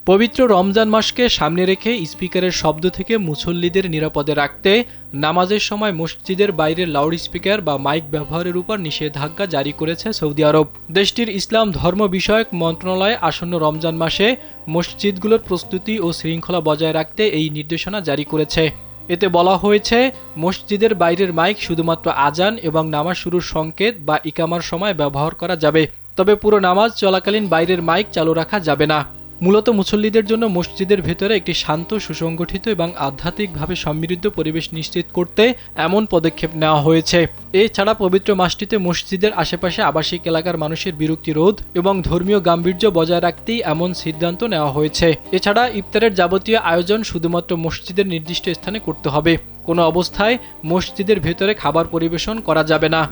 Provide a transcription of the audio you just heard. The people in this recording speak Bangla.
পবিত্র রমজান মাসকে সামনে রেখে স্পিকারের শব্দ থেকে মুসল্লিদের নিরাপদে রাখতে নামাজের সময় মসজিদের বাইরের লাউডস্পিকার বা মাইক ব্যবহারের উপর নিষেধাজ্ঞা জারি করেছে সৌদি আরব। দেশটির ইসলাম ধর্ম বিষয়ক মন্ত্রণালয় আসন্ন রমজান মাসে মসজিদগুলোর প্রস্তুতি ও শৃঙ্খলা বজায় রাখতে এই নির্দেশনা জারি করেছে। এতে বলা হয়েছে, মসজিদের বাইরের মাইক শুধুমাত্র আজান এবং নামাজ শুরুর সংকেত বা ইকামার সময় ব্যবহার করা যাবে, তবে পুরো নামাজ চলাকালীন বাইরের মাইক চালু রাখা যাবে না। মূলত মুসল্লিদের জন্য মসজিদের ভেতরে একটি শান্ত, সুসংগঠিত এবং আধ্যাত্মিকভাবে সমৃদ্ধ পরিবেশ নিশ্চিত করতে এমন পদক্ষেপ নেওয়া হয়েছে। এছাড়া পবিত্র মাসটিতে মসজিদের আশেপাশে আবাসিক এলাকার মানুষের বিরক্তি রোধ এবং ধর্মীয় গাম্ভীর্য বজায় রাখতেই এমন সিদ্ধান্ত নেওয়া হয়েছে। এছাড়া ইফতারের যাবতীয় আয়োজন শুধুমাত্র মসজিদের নির্দিষ্ট স্থানে করতে হবে। কোনো অবস্থায় মসজিদের ভেতরে খাবার পরিবেশন করা যাবে না।